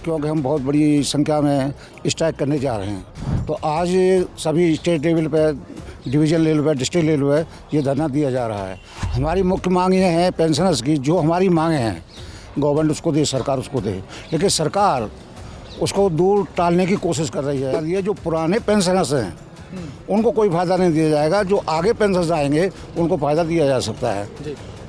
क्योंकि हम बहुत बड़ी संख्या में स्ट्राइक करने जा रहे हैं। तो आज सभी स्टेट लेवल पर, डिवीजन लेवल पर, डिस्ट्रिक्ट लेवल पर ये धरना दिया जा रहा है। हमारी मुख्य मांग ये है पेंशनर्स की, जो हमारी मांगें हैं गवर्नमेंट उसको दे, सरकार उसको दे, लेकिन सरकार उसको दूर टालने की कोशिश कर रही है। ये जो पुराने पेंशनर्स हैं उनको कोई फ़ायदा नहीं दिया जाएगा, जो आगे पेंशनर्स आएंगे उनको फ़ायदा दिया जा सकता है।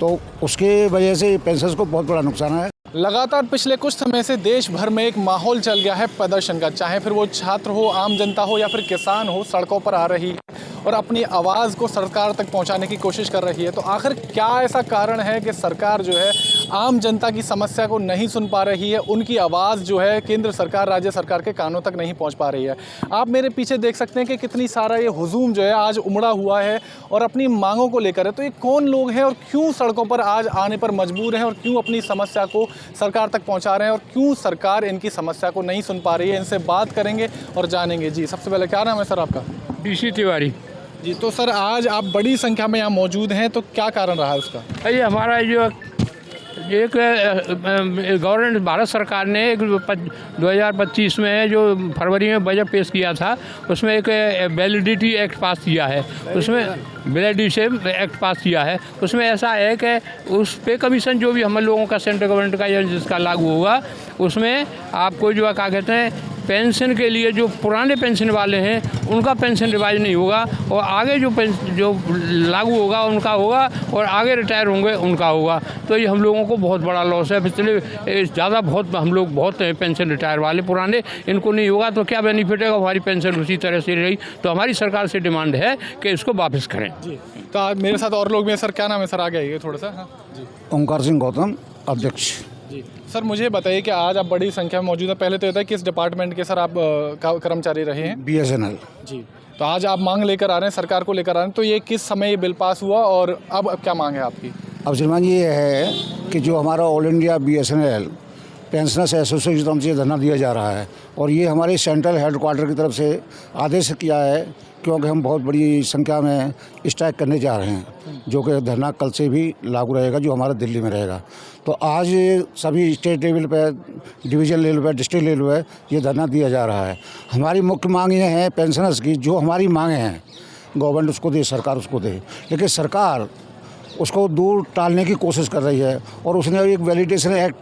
तो उसके वजह से पेंशनर्स को बहुत बड़ा नुकसान है। लगातार पिछले कुछ समय से देश भर में एक माहौल चल गया है प्रदर्शन का, चाहे फिर वो छात्र हो, आम जनता हो या फिर किसान हो, सड़कों पर आ रही है और अपनी आवाज़ को सरकार तक पहुंचाने की कोशिश कर रही है। तो आखिर क्या ऐसा कारण है कि सरकार जो है आम जनता की समस्या को नहीं सुन पा रही है, उनकी आवाज़ जो है केंद्र सरकार, राज्य सरकार के कानों तक नहीं पहुंच पा रही है। आप मेरे पीछे देख सकते हैं कि कितनी सारा ये हुजूम जो है आज उमड़ा हुआ है और अपनी मांगों को लेकर है। तो ये कौन लोग हैं और क्यों सड़कों पर आज आने पर मजबूर हैं और क्यों अपनी समस्या को सरकार तक पहुंचा रहे हैं और क्यों सरकार इनकी समस्या को नहीं सुन पा रही है, इनसे बात करेंगे और जानेंगे। जी, सबसे पहले क्या नाम है सर आपका? डीसी तिवारी जी। तो सर आज आप बड़ी संख्या में यहाँ मौजूद हैं, तो क्या कारण रहा है उसका? ये हमारा जो एक गवर्नमेंट भारत सरकार ने 2025 में जो फरवरी में बजट पेश किया था, उसमें एक वैलिडिटी एक्ट पास किया है। उसमें वैलिडिटी एक्ट पास किया है, उसमें ऐसा है कि उस पे कमीशन जो भी हम लोगों का सेंट्रल गवर्नमेंट का या जिसका लागू होगा, उसमें आपको जो क्या कहते हैं पेंशन के लिए जो पुराने पेंशन वाले हैं उनका पेंशन रिवाइज नहीं होगा और आगे जो लागू होगा उनका होगा और आगे रिटायर होंगे उनका होगा। तो ये हम लोगों को बहुत बड़ा लॉस है। पिछले ज़्यादा बहुत हम लोग बहुत हैं पेंशन रिटायर वाले पुराने, इनको नहीं होगा तो क्या बेनिफिट है? हमारी पेंशन उसी तरह से रही। तो हमारी सरकार से डिमांड है कि इसको वापस करें। जी। तो आज मेरे साथ और लोग भी हैं। सर क्या नाम है सर? आगे आइए थोड़ा सा। हाँ जी। ओंकार सिंह गौतम, अध्यक्ष। जी सर, मुझे बताइए कि आज आप बड़ी संख्या में मौजूद है। पहले तो ये था किस डिपार्टमेंट के सर आप कर्मचारी रहे हैं? BSNL। जी। तो आज आप मांग लेकर आ रहे हैं, सरकार को लेकर आ रहे हैं, तो ये किस समय ये बिल पास हुआ और अब क्या मांग है आपकी? अब श्रीमान ये है कि जो हमारा all India BSNL pensioners association से धरना दिया जा रहा है और ये हमारे सेंट्रल हेडक्वार्टर की तरफ से आदेश किया है, क्योंकि हम बहुत बड़ी संख्या में स्ट्राइक करने जा रहे हैं, जो कि धरना कल से भी लागू रहेगा, जो हमारा दिल्ली में रहेगा। तो आज सभी स्टेट लेवल पर, डिवीजन लेवल पर, डिस्ट्रिक्ट लेवल पर ये धरना दिया जा रहा है। हमारी मुख्य मांग ये है पेंशनर्स की, जो हमारी मांगें हैं गवर्नमेंट उसको दे, सरकार उसको दे, लेकिन सरकार उसको दूर टालने की कोशिश कर रही है और उसने एक वैलिडेशन एक्ट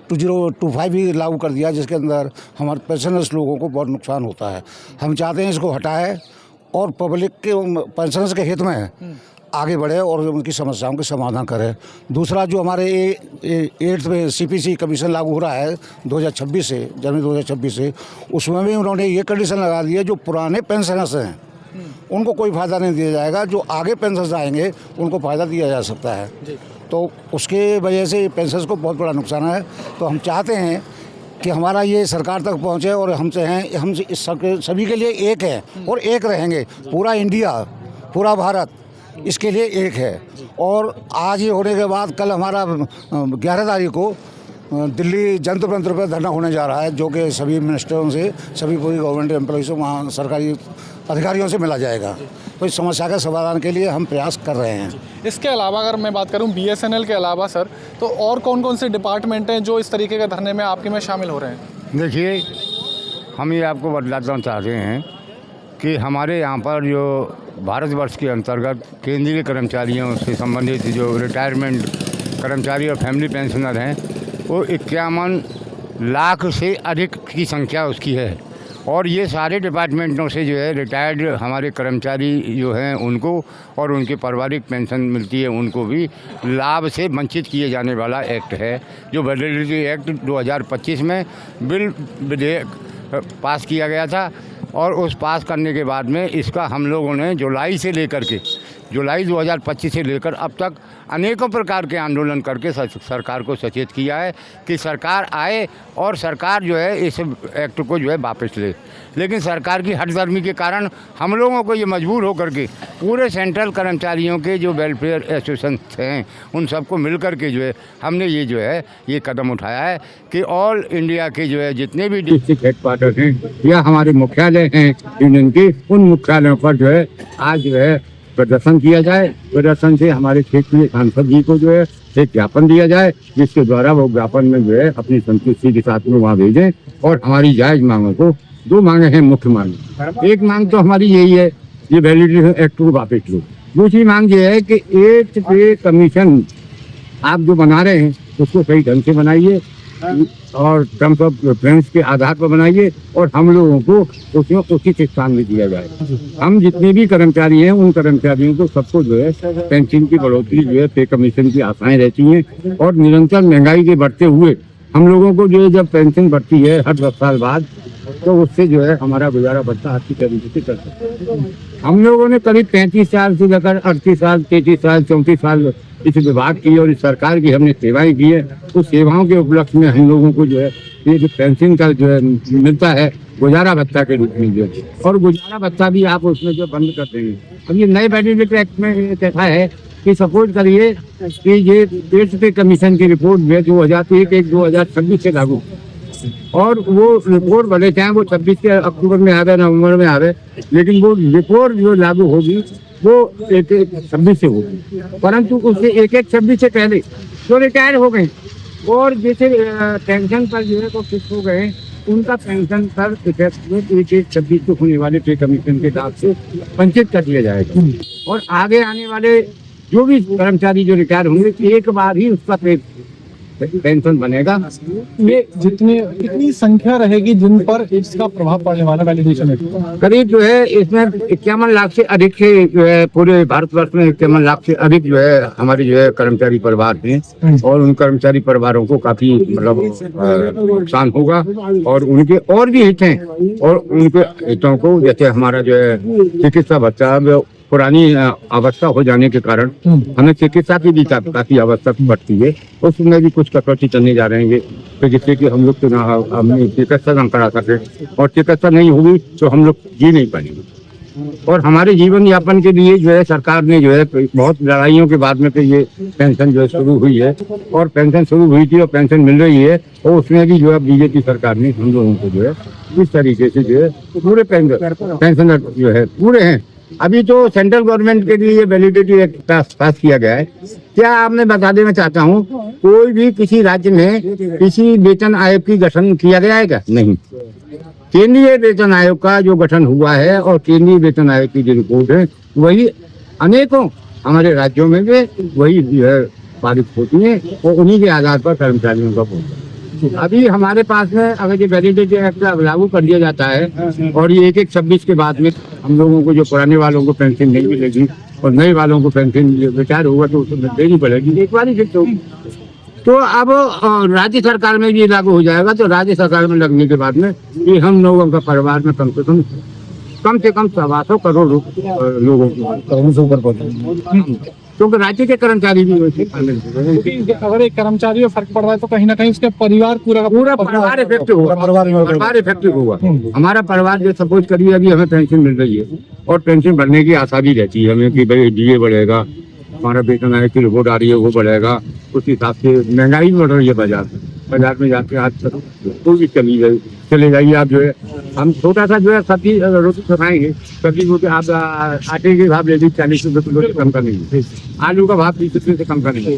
2025 भी लागू कर दिया, जिसके अंदर हमारे पेंशनर्स लोगों को बहुत नुकसान होता है। हम चाहते हैं इसको हटाए और पब्लिक के पेंशनर्स के हित में आगे बढ़े और उनकी समस्याओं के समाधान करें। दूसरा, जो हमारे 8th में CPC कमीशन लागू हो रहा है 2026 से, जनवरी 2026 से, उसमें भी उन्होंने ये कंडीशन लगा दी है जो पुराने पेंशनर्स हैं उनको कोई फ़ायदा नहीं दिया जाएगा, जो आगे पेंशनर्स आएंगे उनको फ़ायदा दिया जा सकता है। तो उसके वजह से पेंशनर्स को बहुत बड़ा नुकसान है। तो हम चाहते हैं कि हमारा ये सरकार तक पहुँचे और हमसे हैं, हम सभी के लिए एक है और एक रहेंगे। पूरा इंडिया, पूरा भारत इसके लिए एक है। और आज ये होने के बाद कल हमारा 11 तारीख को दिल्ली जंतर मंतर पर धरना होने जा रहा है, जो कि सभी मिनिस्टरों से, सभी पूरी गवर्नमेंट एम्प्लॉय से, वहाँ सरकारी अधिकारियों से मिला जाएगा। तो इस समस्या के समाधान के लिए हम प्रयास कर रहे हैं। इसके अलावा अगर मैं बात करूं BSNL के अलावा सर, तो और कौन कौन से डिपार्टमेंट हैं जो इस तरीके के धरने में आपके में शामिल हो रहे हैं? देखिए, हम ये आपको बतलाना चाहते हैं कि हमारे यहाँ पर जो भारतवर्ष के अंतर्गत केंद्रीय कर्मचारियों से संबंधित जो रिटायरमेंट कर्मचारी और फैमिली पेंशनर हैं, वो 51 लाख से अधिक की संख्या उसकी है। और ये सारे डिपार्टमेंटों से जो है रिटायर्ड हमारे कर्मचारी जो हैं उनको और उनके पारिवारिक पेंशन मिलती है, उनको भी लाभ से वंचित किए जाने वाला एक्ट है, जो वैलिडिटी एक्ट 2025 में बिल विधेयक पास किया गया था। और उस पास करने के बाद में इसका हम लोगों ने जुलाई 2025 से लेकर अब तक अनेकों प्रकार के आंदोलन करके सरकार को सचेत किया है कि सरकार आए और सरकार जो है इस एक्ट को जो है वापस ले। लेकिन सरकार की हठधर्मी के कारण हम लोगों को ये मजबूर होकर के पूरे सेंट्रल कर्मचारियों के जो वेलफेयर एसोसिएशन हैं उन सबको मिल कर के जो है हमने ये कदम उठाया है कि ऑल इंडिया के जो है जितने भी डिस्ट्रिक्ट हेडक्वार्टर हैं या हमारे मुख्यालय हैं यूनियन के, उन मुख्यालयों पर जो है आज जो है प्रदर्शन किया जाए। प्रदर्शन से हमारे क्षेत्रीय सांसद जी को जो है एक ज्ञापन दिया जाए, जिसके द्वारा वो ज्ञापन में जो है अपनी संतुष्टि के साथ में वहाँ भेजें और हमारी जायज मांगों को, 2 मांगे हैं मुख्य मांग। एक मांग तो हमारी यही है, ये वैलिडिटी एक्ट को वापस लो। दूसरी मांग ये है कि एट पे कमीशन आप जो बना रहे हैं उसको सही ढंग से बनाइए और टर्म्स ऑफ रेफरेंस के आधार पर बनाइए और हम लोगों को उसमें उचित स्थान में दिया जाए। हम जितने भी कर्मचारी हैं उन कर्मचारियों को सबको जो है पेंशन की बढ़ोतरी जो है पे कमीशन की आशाएं रहती हैं और निरंतर महंगाई के बढ़ते हुए हम लोगों को जो है जब पेंशन बढ़ती है हर 10 साल बाद, तो उससे जो है हमारा गुजारा बच्चा अच्छी तरीके से कर सकते हैं। हम लोगों ने करीब 35 साल से लेकर 38 साल, 33 साल, 34 साल इस विभाग की और इस सरकार की हमने सेवाएं की है। उस सेवाओं के उपलक्ष्य में हम लोगों को जो है ये जो पेंशन का जो है मिलता है गुजारा भत्ता के रूप में जो है, और गुजारा भत्ता भी आप उसमें जो बंद कर देंगे। अब ये नए वैलिडिटी एक्ट में ये कहता है कि सपोज करिए कि ये पेट पे कमीशन की रिपोर्ट में 2001-1-2026 से लागू, और वो रिपोर्ट भले चाहे वो 26 के अक्टूबर में आवे, नवंबर में आवे, लेकिन वो रिपोर्ट जो लागू होगी वो 1-1-26 से होगी। परंतु उससे 1-1-26 से पहले जो रिटायर हो गए और जैसे पेंशन पर जो है वो फिक्स हो गए, उनका पेंशन पर इफेक्ट में 1-1-26 को होने वाले पे कमीशन के हिसाब से पंचित कर दिया जाएगा। और आगे आने वाले जो भी कर्मचारी जो रिटायर होंगे एक बार ही उसका पेंशन बनेगा। ये कितनी संख्या रहेगी जिन पर इसका प्रभाव पड़ने वाला वैलिडेशन है? करीब जो है इसमें 51 लाख से अधिक से जो है पूरे भारतवर्ष में 51 लाख से अधिक जो है हमारे जो है कर्मचारी परिवार हैं और उन कर्मचारी परिवारों को काफी मतलब नुकसान होगा और उनके और भी हित हैं और उनके हितों को, जैसे हमारा जो है चिकित्सा भत्ता पुरानी अवस्था हो जाने के कारण हमें चिकित्सा की भी काफी आवश्यकता पड़ती है, उसमें भी कुछ कटौती करने जा रहे हैं तो जिससे कि हम लोग तो हमने चिकित्सा न करा सके और चिकित्सा नहीं होगी तो हम लोग जी नहीं पाएंगे। और हमारे जीवन यापन के लिए जो है सरकार ने जो है बहुत लड़ाइयों के बाद में फिर ये पेंशन जो है शुरू हुई है और पेंशन शुरू हुई थी और पेंशन मिल रही है, और उसमें भी जो है बीजेपी सरकार ने हम लोगों को जो है इस तरीके से जो है पूरे पेंशनर जो है पूरे हैं। अभी तो सेंट्रल गवर्नमेंट के लिए वैलिडिटी एक्ट पास किया गया है। क्या आपने बता देना चाहता हूँ, कोई भी किसी राज्य में किसी वेतन आयोग की गठन किया गया है क्या? नहीं। केंद्रीय वेतन आयोग का जो गठन हुआ है और केंद्रीय वेतन आयोग की जो रिपोर्ट है वही अनेकों हमारे राज्यों में भी वही जो है पारित होती है और उन्हीं के आधार पर कर्मचारियों का होता है। अभी हमारे पास में अगर ये वैलिडिटी एक्ट लागू कर दिया जाता है और ये 1-1-26 के बाद में हम लोगों को जो पुराने वालों को पेंशन नहीं मिलेगी और नए वालों को पेंशन रिटायर होगा तो उसमें देनी पड़ेगी, एक बार ही फिक्स होगी। तो अब राज्य सरकार में भी लागू हो जाएगा, तो राज्य सरकार में लगने के बाद में ये हम लोगों का परिवार में कम से कम 125 करोड़ लोगों से ऊपर पहुंचे, क्योंकि राज्य के कर्मचारी भी अगर एक कर्मचारी में फर्क पड़ रहा है तो कहीं ना कहीं उसके परिवार पूरा परिवार इफेक्टिव होगा, परिवार इफेक्टिव होगा। हमारा परिवार जो सपोज करिए अभी हमें पेंशन मिल रही है और पेंशन बढ़ने की आशा भी रहती है हमें कि भाई डीए बढ़ेगा, हमारा वेतन आयोग की रिपोर्ट आ रही है वो बढ़ेगा, उस हिसाब से महंगाई भी बढ़ रही है बाजार में जाके आज तक कोई भी चले जाइए आप जो है हम छोटा सा जो है सब्जी रोटी खाएंगे, सब्जी रोटी आप आटे के भाव ले लीजिए 40 रुपये किलो से कम का नहीं, आलू का भाव 30 रुपये से कम का नहीं।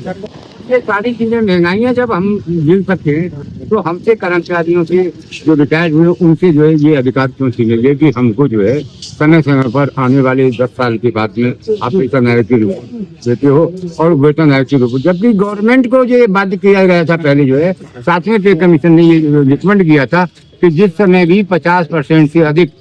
ये सारी चीजें महंगाइयाँ जब हम मिल सकते हैं तो हमसे कर्मचारियों से जो रिटायर्ड हुए उनसे जो है ये अधिकार क्यों छीनेंगे कि हमको जो है समय समय पर आने वाले 10 साल के बाद में आप वेतन आयोग की रिपोर्ट देते हो और वेतन आयोग की रिपोर्ट, जबकि गवर्नमेंट को जो बाध्य किया गया था पहले जो है 7वें पे कमीशन ने ये रिकमेंड किया था कि जिस समय भी 50% से अधिक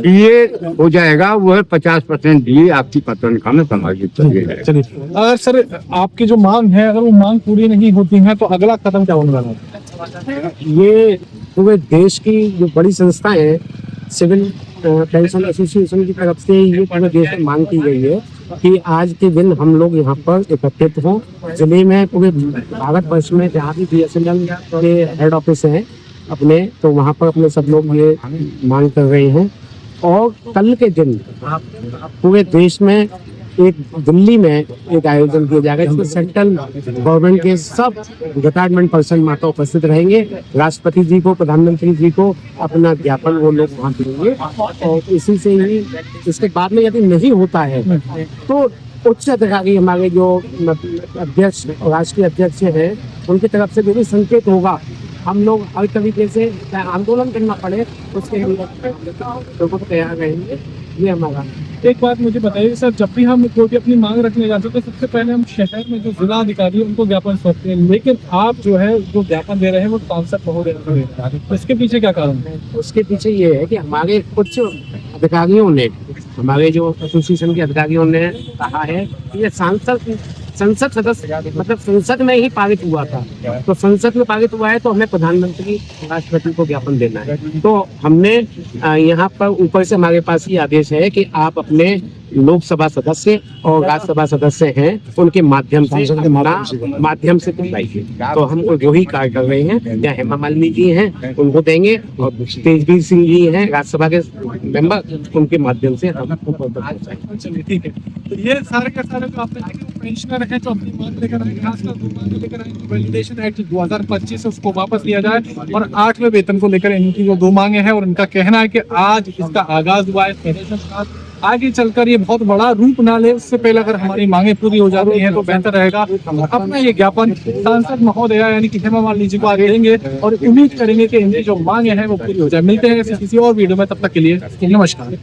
डीए हो जाएगा वह 50% डीए आपकी तनख्वाह में समायोजित कर दिया जाएगा। चलिए, अगर सर आपकी जो मांग है अगर वो मांग पूरी नहीं होती है तो अगला कदम क्या होने वाला है? ये पूरे देश की जो बड़ी संस्था है सिविल पेंशन एसोसिएशन की तरफ से ये पूरे देश में मांग की गई है कि आज के दिन हम लोग यहाँ पर एकत्रित हों। जिले में पूरे भारतवर्ष में जहाँ भी BSNL के हेड ऑफिस हैं अपने, तो वहाँ पर अपने सब लोग ये मांग कर रहे हैं और कल के दिन पूरे देश में एक दिल्ली में एक आयोजन किया जाएगा जिसमें सेंट्रल गवर्नमेंट के सब डिपार्टमेंट पर्सन वहाँ पर उपस्थित रहेंगे। राष्ट्रपति जी को, प्रधानमंत्री जी को अपना ज्ञापन वो लोग वहाँ देंगे और इसी से ही इसके बाद में यदि नहीं होता है तो उच्च अधिकारी हमारे जो अध्यक्ष, राष्ट्रीय अध्यक्ष हैं, उनकी तरफ से जो भी संकेत होगा हम लोग हर तरीके से आंदोलन करना पड़े उसके लिए लोगों को तैयार रहेंगे। ये हमारा। एक बात मुझे बताइए सर, जब भी हम कोई भी अपनी मांग रखने जाते हैं तो सबसे पहले हम शहर में जो जिला अधिकारी है उनको ज्ञापन सौंपते हैं, लेकिन आप जो है जो ज्ञापन दे रहे हैं वो सांसद महोदय को दे रहे हैं, तो इसके पीछे क्या कारण है? उसके पीछे ये है कि हमारे कुछ अधिकारियों ने, हमारे जो एसोसिएशन के अधिकारियों ने कहा है कि ये संसद सदस्य मतलब संसद में ही पारित हुआ था, तो संसद में पारित हुआ है तो हमें प्रधानमंत्री, राष्ट्रपति को ज्ञापन देना है। तो हमने यहाँ पर ऊपर से हमारे पास ये आदेश है कि आप अपने लोकसभा सदस्य और राज्यसभा सदस्य हैं उनके माध्यम से दिलाइए। तो हम वही कार्य कर रहे हैं। या हेमा मालिनी जी हैं उनको देंगे और तेजवीर सिंह जी हैं राज्यसभा के मेंबर, उनके माध्यम से हम चलिए ठीक है। तो ये सारे का सारे जो आपने पेंशनर हैं जो अपनी मांग लेकर आए, खासकर दो मांग लेकर आए, वैलिडेशन एक्ट 2025 है उसको वापस लिया जाए और 8वें वेतन को लेकर इनकी जो दो मांगे हैं और इनका कहना है कि आज इसका आगाज हुआ है प्रदर्शन का, आगे चलकर ये बहुत बड़ा रूप ना ले, उससे पहले अगर हमारी मांगे पूरी हो जाती हैं तो बेहतर रहेगा। अपना ये ज्ञापन सांसद महोदय यानी कि हेमा मालिनी जी को आगे देंगे और उम्मीद करेंगे कि इनकी जो मांगे हैं वो पूरी हो जाए। मिलते हैं किसी और वीडियो में, तब तक के लिए नमस्कार।